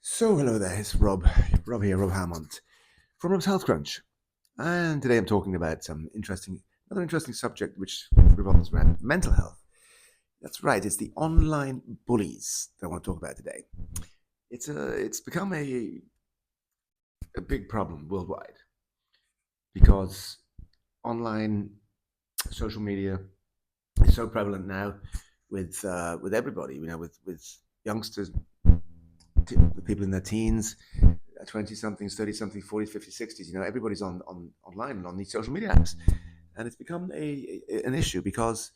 So hello there, it's Rob here, Rob Hammond from Rob's Health Crunch, and today I'm talking about another interesting subject which revolves around mental health. That's right, it's the online bullies that I want to talk about today. It's become a big problem worldwide because online social media is so prevalent now with everybody, with youngsters, with people in their teens, 20 somethings, 30 somethings, 40s, 50s, 60s. Everybody's on online and on these social media apps. And it's become an issue because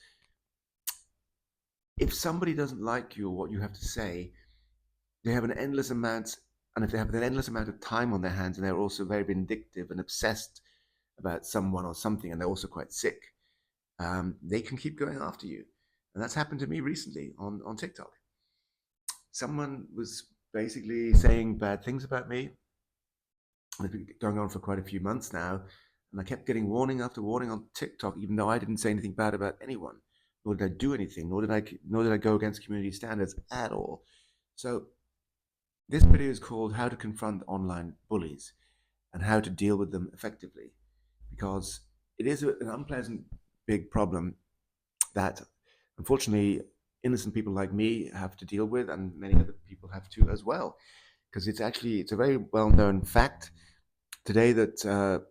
if somebody doesn't like you or what you have to say, they have an endless amount, and if they have an endless amount of time on their hands, and they're also very vindictive and obsessed about someone or something, and they're also quite sick, they can keep going after you. And that's happened to me recently on TikTok. Someone was basically saying bad things about me. It's been going on for quite a few months now, and I kept getting warning after warning on TikTok, even though I didn't say anything bad about anyone, nor did I do anything, nor did I go against community standards at all. So this video is called "How to Confront Online Bullies and How to Deal with Them Effectively," because it is an unpleasant big problem that, unfortunately, innocent people like me have to deal with, and many other people have to as well, because it's a very well known fact today that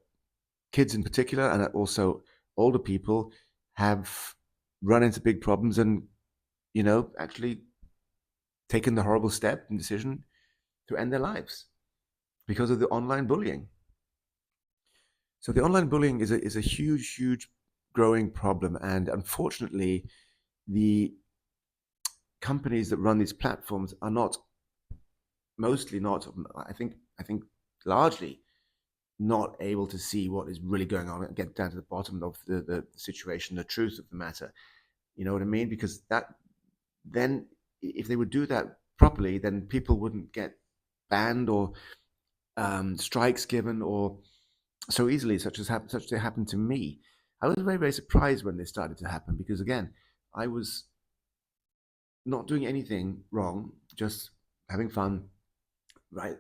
kids in particular, and also older people, have run into big problems and, actually taken the horrible step and decision to end their lives because of the online bullying. So the online bullying is a huge, huge growing problem. And unfortunately, the companies that run these platforms are not, mostly not, I think largely not able to see what is really going on and get down to the bottom of the situation, the truth of the matter. You know what I mean? Because then if they would do that properly, then people wouldn't get banned or strikes given or so easily, such as happened to me. I was very, very surprised when they started to happen because, again, I was not doing anything wrong, just having fun, right?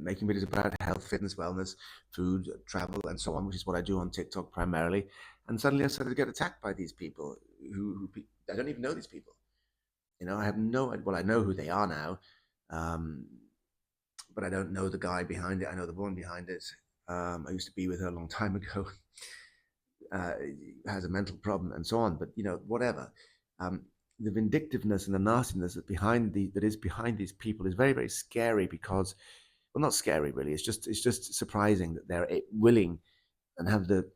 Making videos about health, fitness, wellness, food, travel, and so on, which is what I do on TikTok primarily. And suddenly I started to get attacked by these people who I don't even know these people. I have no, well, I know who they are now, um, but I don't know the guy behind it. I know the woman behind it. I used to be with her a long time ago. Has a mental problem and so on, but whatever. Um, the vindictiveness and the nastiness that is behind these people is very, very scary because, well, not scary really. It's just surprising that they're willing and have the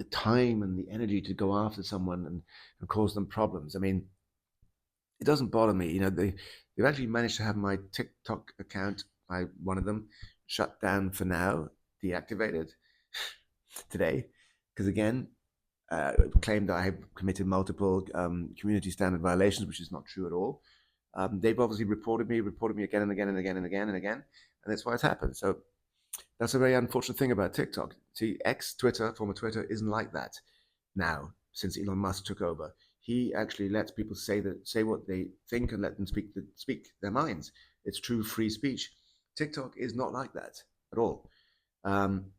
time and the energy to go after someone and cause them problems. I mean, it doesn't bother me. They've actually managed to have my TikTok account by one of them shut down for now, deactivated today, because again, claimed that I have committed multiple community standard violations, which is not true at all. They've obviously reported me again and again and again and again and again, and that's why it's happened. So that's a very unfortunate thing about TikTok. See, Twitter, former Twitter, isn't like that now since Elon Musk took over. He actually lets people say what they think and let them speak their minds. It's true free speech. TikTok is not like that at all. Um,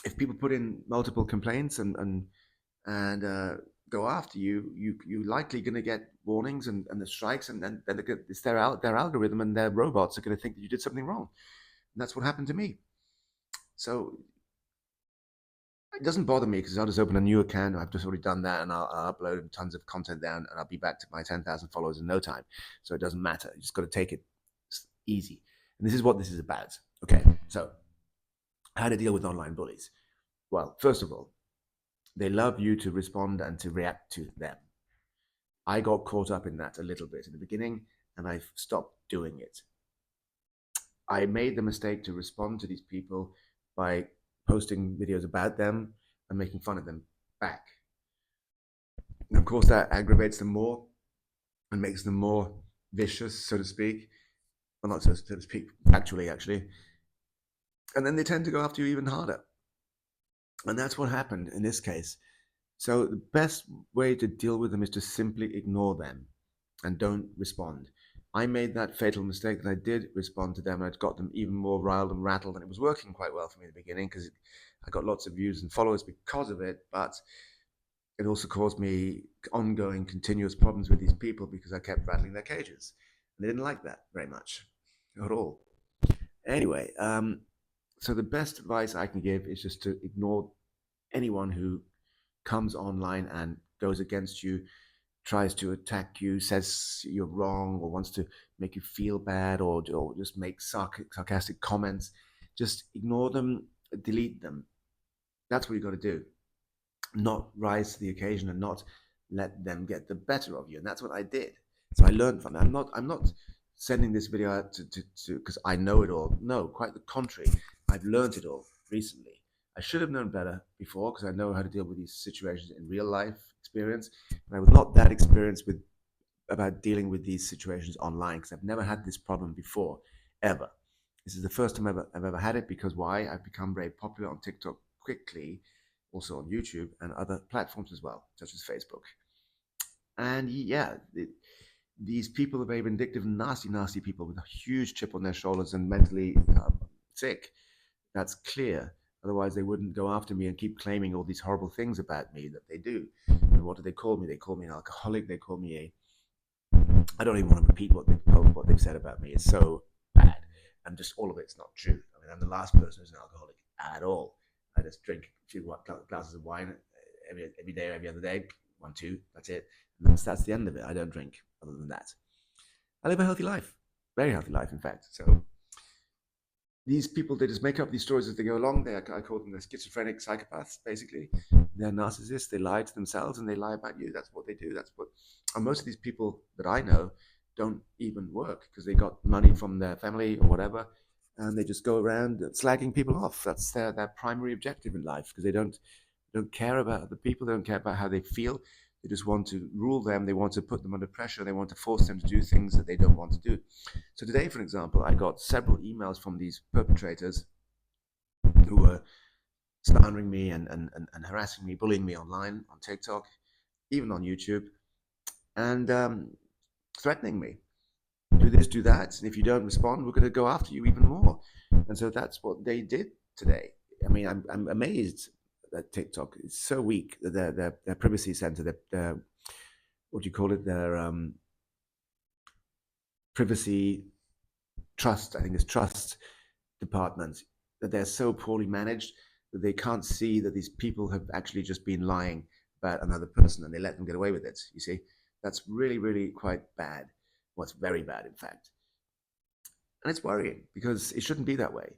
if people put in multiple complaints and go after you, you're likely going to get warnings and the strikes, and then it's their algorithm and their robots are going to think that you did something wrong. And that's what happened to me. So it doesn't bother me because I'll just open a new account. I've just already done that, and I'll upload tons of content down, and I'll be back to my 10,000 followers in no time. So it doesn't matter. You just got to take it easy. And this is what this is about. Okay, so how to deal with online bullies? Well, first of all, they love you to respond and to react to them. I got caught up in that a little bit in the beginning, and I stopped doing it. I made the mistake to respond to these people by posting videos about them and making fun of them back. And of course, that aggravates them more and makes them more vicious, so to speak. Well, not so to speak, actually. And then they tend to go after you even harder. And that's what happened in this case. So the best way to deal with them is to simply ignore them and don't respond. I made that fatal mistake that I did respond to them, and I'd got them even more riled and rattled, and it was working quite well for me in the beginning because I got lots of views and followers because of it, but it also caused me ongoing, continuous problems with these people because I kept rattling their cages. And they didn't like that very much at all. Anyway, so the best advice I can give is just to ignore anyone who comes online and goes against you, tries to attack you, says you're wrong, or wants to make you feel bad, or just make sarcastic comments. Just ignore them, delete them. That's what you got to do. Not rise to the occasion and not let them get the better of you. And that's what I did. So I learned from that. I'm not sending this video out to because I know it all. No, quite the contrary. I've learned it all recently. I should have known better before because I know how to deal with these situations in real life experience. And I was not that experienced with about dealing with these situations online because I've never had this problem before, ever. This is the first time I've ever had it because why? I've become very popular on TikTok quickly, also on YouTube and other platforms as well, such as Facebook. And yeah, these people are very vindictive, nasty, nasty people with a huge chip on their shoulders and mentally sick. That's clear. Otherwise, they wouldn't go after me and keep claiming all these horrible things about me that they do. And what do they call me? They call me an alcoholic. They call me a. I don't even want to repeat what they've said about me. It's so bad, and just all of it's not true. I mean, I'm the last person who's an alcoholic at all. I just drink a few glasses of wine every day, every other day, 1, 2. That's it. And that's the end of it. I don't drink other than that. I live a healthy life, very healthy life, in fact. So these people, they just make up these stories as they go along. I call them the schizophrenic psychopaths, basically. They're narcissists. They lie to themselves and they lie about you. That's what they do. And most of these people that I know don't even work because they got money from their family or whatever. And they just go around slagging people off. That's their primary objective in life because they don't care about the people. They don't care about how they feel. They just want to rule them. They want to put them under pressure. They want to force them to do things that they don't want to do. So today, for example, I got several emails from these perpetrators who were slandering me and harassing me, bullying me online, on TikTok, even on YouTube, and threatening me. Do this, do that, and if you don't respond, we're going to go after you even more. And so that's what they did today. I mean, I'm amazed that TikTok is so weak. Their privacy center, their what do you call it? Their privacy trust, I think it's trust department, that they're so poorly managed that they can't see that these people have actually just been lying about another person and they let them get away with it. You see, that's really, really quite bad. Well, it's very bad, in fact. And it's worrying because it shouldn't be that way.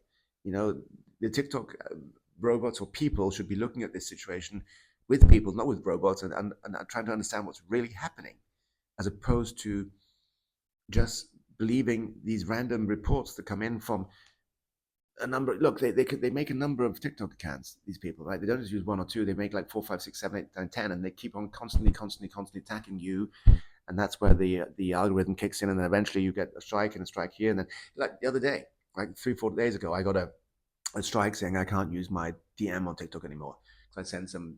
You know, the TikTok robots or people should be looking at this situation with people, not with robots, and trying to understand what's really happening, as opposed to just believing these random reports that come in from a number. Look, they make a number of TikTok accounts. These people, right? They don't just use one or two. They make like 4, 5, 6, 7, 8, 9, 10, and they keep on constantly attacking you. And that's where the algorithm kicks in, and then eventually you get a strike and a strike here. And then, like the other day, like 3, 4 days ago, I got a strike saying I can't use my DM on TikTok anymore. So I sent some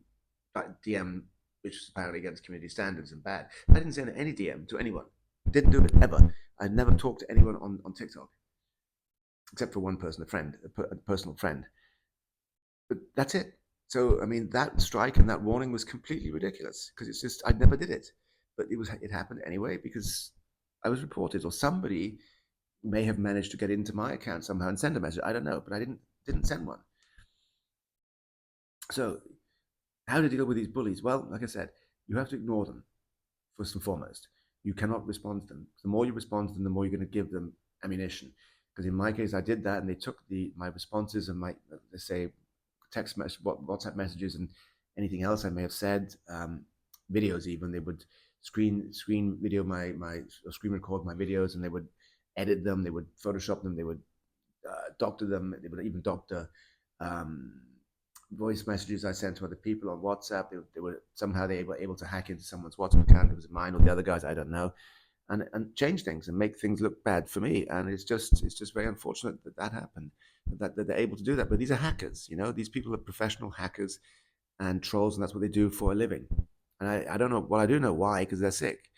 DM, which is apparently against community standards and bad. I didn't send any DM to anyone. Didn't do it ever. I never talked to anyone on TikTok, except for one person, a personal friend. But that's it. So I mean, that strike and that warning was completely ridiculous because it's just I never did it, but it happened anyway because I was reported or somebody may have managed to get into my account somehow and send a message. I don't know, but I didn't send one. So how to deal with these bullies? Well, like I said, you have to ignore them first and foremost. You cannot respond to them. The more you respond to them, the more you're going to give them ammunition. Because in my case, I did that, and they took my responses and my, let's say, text message, WhatsApp messages, and anything else I may have said, videos even. They would screen video or screen record my videos, and they would edit them. They would Photoshop them. They would doctor them. They would even doctor voice messages I sent to other people on WhatsApp. They were somehow they were able to hack into someone's WhatsApp account. It was mine or the other guys, I don't know, and change things and make things look bad for me. And it's just very unfortunate that happened. That they're able to do that. But these are hackers. You know, these people are professional hackers and trolls, and that's what they do for a living. And I don't know. Well, I do know why, because they're sick.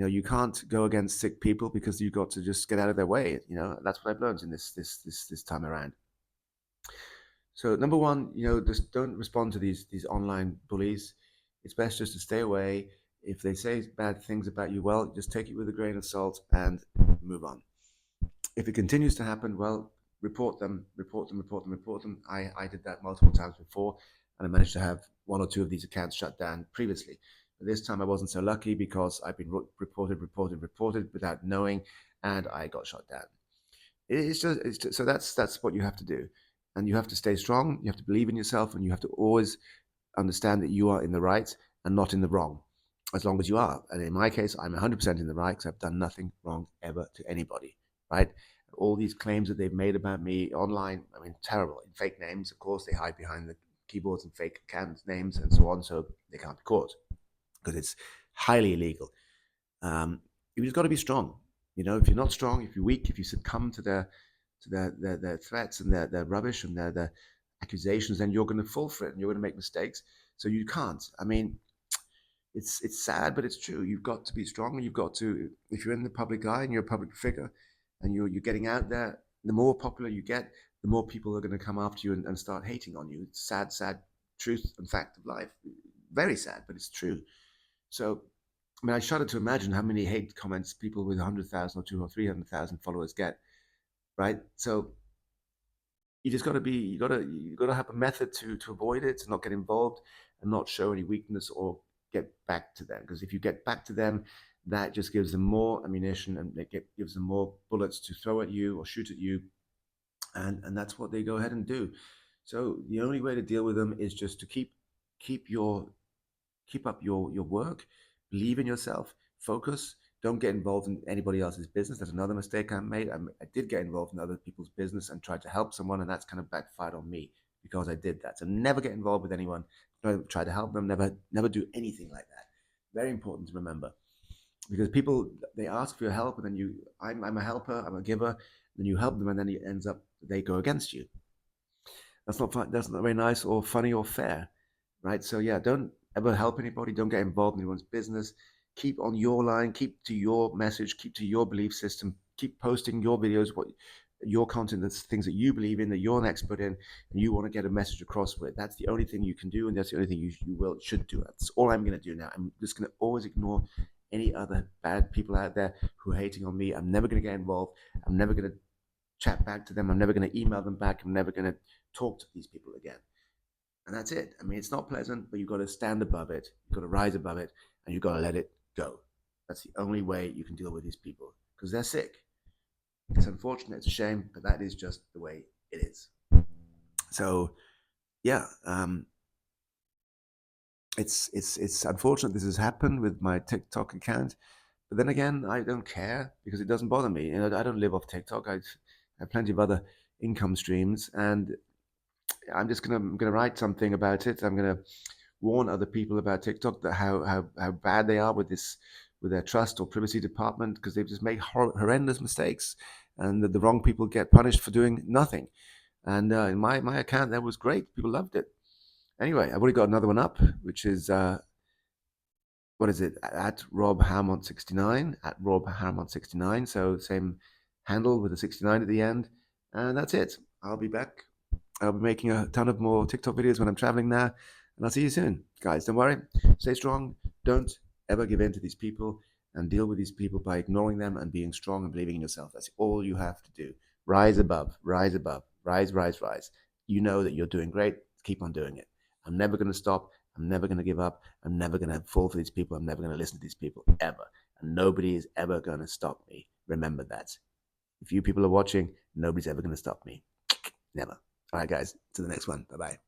You can't go against sick people because you've got to just get out of their way. That's what I've learned in this time around. So number one, just don't respond to these online bullies. It's best just to stay away. If they say bad things about you, well, just take it with a grain of salt and move on. If it continues to happen, well, report them, report them, report them, report them. I did that multiple times before, and I managed to have one or two of these accounts shut down previously. But this time I wasn't so lucky because I've been reported without knowing, and I got shut down. So that's what you have to do, and you have to stay strong. You have to believe in yourself, and you have to always understand that you are in the right and not in the wrong, as long as you are. And in my case, I'm 100% in the right because I've done nothing wrong ever to anybody, right? All these claims that they've made about me online, I mean, terrible. In fake names, of course, they hide behind the keyboards and fake account names and so on, so they can't be caught because it's highly illegal. You've just got to be strong. If you're not strong, if you're weak, if you succumb to their threats and their rubbish and their accusations, then you're going to fall for it and you're going to make mistakes. So you can't. I mean, it's sad, but it's true. You've got to be strong, and you've got to. If you're in the public eye and you're a public figure, and you're getting out there, the more popular you get, the more people are going to come after you and start hating on you. It's sad truth and fact of life. Very sad, but it's true. So, I mean, I shudder to imagine how many hate comments people with 100,000 or 200,000 or 300,000 followers get, right? So you just got to be, you got to have a method to avoid it, to not get involved, and not show any weakness or get back to them. Because if you get back to them, that just gives them more ammunition, and gives them more bullets to throw at you or shoot at you, and that's what they go ahead and do. So the only way to deal with them is just to keep up your work, believe in yourself, focus. Don't get involved in anybody else's business. That's another mistake I made. I did get involved in other people's business and tried to help someone, and that's kind of backfired on me because I did that. So never get involved with anyone. Try to help them. Never do anything like that. Very important to remember, because people, they ask for your help, and then I'm a helper, I'm a giver, then you help them, and then it ends up they go against you. That's not fun. That's not very nice or funny or fair, right? So yeah, don't ever help anybody. Don't get involved in anyone's business. Keep on your line. Keep to your message. Keep to your belief system. Keep posting your videos, what your content, that's things that you believe in, that you're an expert in, and you want to get a message across with. That's the only thing you can do, and that's the only thing you should do. That's all I'm going to do now. I'm just going to always ignore any other bad people out there who are hating on me. I'm never going to get involved. I'm never going to chat back to them. I'm never going to email them back. I'm never going to talk to these people again. And that's it. I mean, it's not pleasant, but you've got to stand above it. You've got to rise above it, and you've got to let it go. That's the only way you can deal with these people, because they're sick. It's unfortunate. It's a shame, but that is just the way it is. So, yeah, it's unfortunate this has happened with my TikTok account. But then again, I don't care because it doesn't bother me. I don't live off TikTok. I have plenty of other income streams, and I'm just gonna write something about it. I'm gonna warn other people about TikTok, that how bad they are with their trust or privacy department, because they've just made horrendous mistakes, and the wrong people get punished for doing nothing. And in my account, that was great. People loved it. Anyway, I've already got another one up, which is what is it, at Rob Harmont 69, at Rob Harmont 69. So same handle with a 69 at the end, and that's it. I'll be back. I'll be making a ton of more TikTok videos when I'm traveling now, and I'll see you soon, guys. Don't worry, stay strong. Don't ever give in to these people, and deal with these people by ignoring them and being strong and believing in yourself. That's all you have to do. Rise above, rise above, rise, rise, rise. You know that you're doing great. Keep on doing it. I'm never going to stop. I'm never going to give up. I'm never going to fall for these people. I'm never going to listen to these people ever. And nobody is ever going to stop me. Remember that. If you people are watching, nobody's ever going to stop me. Never. All right, guys. To the next one. Bye-bye.